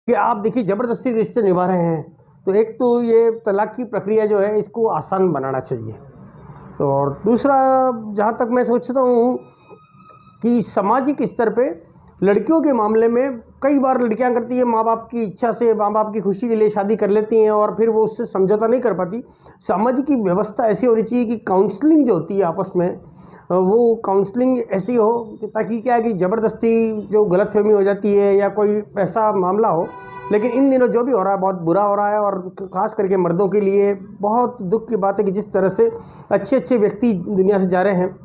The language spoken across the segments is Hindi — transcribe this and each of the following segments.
कि आप देखिए ज़बरदस्ती रिश्ते निभा रहे हैं, तो एक तो ये तलाक की प्रक्रिया जो है इसको आसान बनाना चाहिए। तो और दूसरा, जहाँ तक मैं सोचता हूँ कि सामाजिक स्तर पे लड़कियों के मामले में कई बार लड़कियां करती है माँ बाप की इच्छा से, माँ बाप की खुशी के लिए शादी कर लेती हैं और फिर वो उससे समझौता नहीं कर पाती। समाज की व्यवस्था ऐसी होनी चाहिए कि काउंसलिंग जो होती है आपस में, वो काउंसलिंग ऐसी हो ताकि क्या है कि ज़बरदस्ती जो गलतफहमी हो जाती है या कोई ऐसा मामला हो। लेकिन इन दिनों जो भी हो रहा है बहुत बुरा हो रहा है, और ख़ास करके मर्दों के लिए बहुत दुख की बात है कि जिस तरह से अच्छे अच्छे व्यक्ति दुनिया से जा रहे हैं।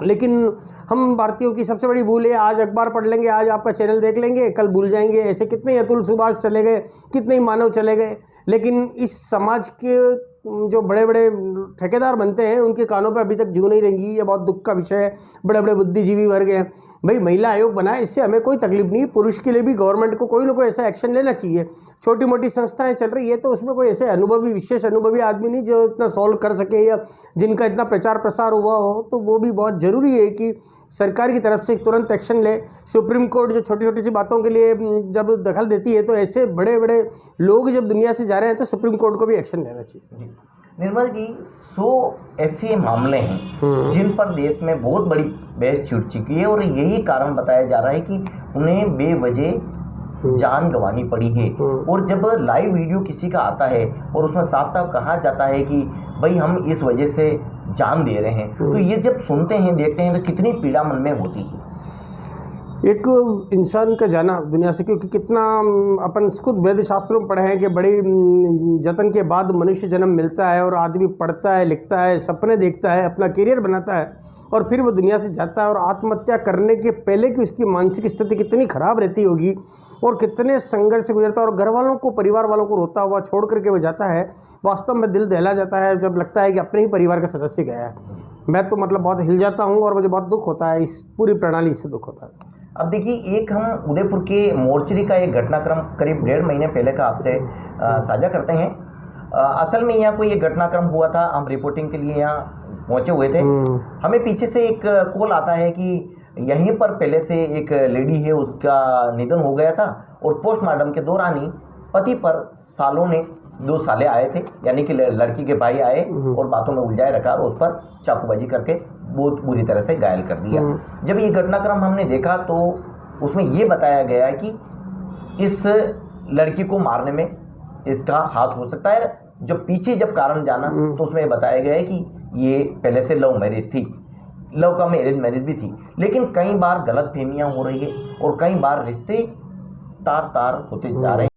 लेकिन हम भारतीयों की सबसे बड़ी भूल है, आज अखबार पढ़ लेंगे, आज आपका चैनल देख लेंगे, कल भूल जाएंगे। ऐसे कितने अतुल सुभाष चले गए, कितने ही मानव चले गए, लेकिन इस समाज के जो बड़े बड़े ठेकेदार बनते हैं उनके कानों पे अभी तक जू नहीं रेंगी। ये बहुत दुख का विषय है। बड़े बड़े बुद्धिजीवी वर्ग हैं, भाई महिला आयोग बनाए, इससे हमें कोई तकलीफ नहीं। पुरुष के लिए भी गवर्नमेंट को कोई ना कोई ऐसा एक्शन लेना चाहिए। छोटी मोटी संस्थाएं चल रही है तो उसमें कोई ऐसे अनुभवी, विशेष अनुभवी आदमी नहीं जो इतना सॉल्व कर सके या जिनका इतना प्रचार प्रसार हुआ हो, तो वो भी बहुत ज़रूरी है कि सरकार की तरफ से तुरंत एक्शन ले। सुप्रीम कोर्ट जो छोटी छोटी सी बातों के लिए जब दखल देती है, तो ऐसे बड़े बड़े लोग जब दुनिया से जा रहे हैं तो सुप्रीम कोर्ट को भी एक्शन लेना चाहिए। निर्मल जी, 100 ऐसे मामले हैं जिन पर देश में बहुत बड़ी बहस छिड़ चुकी है और यही कारण बताया जा रहा है कि उन्हें बेवजह जान गंवानी पड़ी है। और जब लाइव वीडियो किसी का आता है और उसमें साफ साफ कहा जाता है कि भाई हम इस वजह से जान दे रहे हैं, तो ये जब सुनते हैं, देखते हैं, तो कितनी पीड़ा मन में होती है। एक इंसान का जाना दुनिया से, क्योंकि कितना अपन खुद वेद शास्त्रों में पढ़े हैं कि बड़ी जतन के बाद मनुष्य जन्म मिलता है और आदमी पढ़ता है, लिखता है, सपने देखता है, अपना करियर बनाता है और फिर वो दुनिया से जाता है। और आत्महत्या करने के पहले की उसकी मानसिक स्थिति कितनी खराब रहती होगी और कितने संघर्ष से गुजरता है, और घर वालों को, परिवार वालों को रोता हुआ छोड़ करके वो जाता है। वास्तव में दिल दहला जाता है जब लगता है कि अपने ही परिवार का सदस्य गया है। मैं तो मतलब बहुत हिल जाता हूँ और मुझे बहुत दुख होता है, इस पूरी प्रणाली से दुख होता है। अब देखिए, एक हम उदयपुर के मोर्चरी का एक घटनाक्रम करीब 1.5 महीने पहले का आपसे साझा करते हैं। असल में यहाँ कोई एक घटनाक्रम हुआ था, हम रिपोर्टिंग के लिए यहाँ पहुँचे हुए थे। हमें पीछे से एक कॉल आता है कि यहीं पर पहले से एक लेडी है, उसका निधन हो गया था और पोस्टमार्टम के दौरान ही पति पर सालों ने 2 साले आए थे, यानी कि लड़की के भाई आए और बातों में उलझाए रखा और उस पर चाकूबाजी करके बहुत बुरी तरह से घायल कर दिया। जब ये घटनाक्रम हमने देखा तो उसमें ये बताया गया कि इस लड़की को मारने में इसका हाथ हो सकता है। जब पीछे जब कारण जाना तो उसमें बताया गया है कि ये पहले से लव मैरिज थी, लव का मैरिज भी थी, लेकिन कई बार गलत फहमियाँ हो रही है और कई बार रिश्ते तार तार होते जा रहे हैं।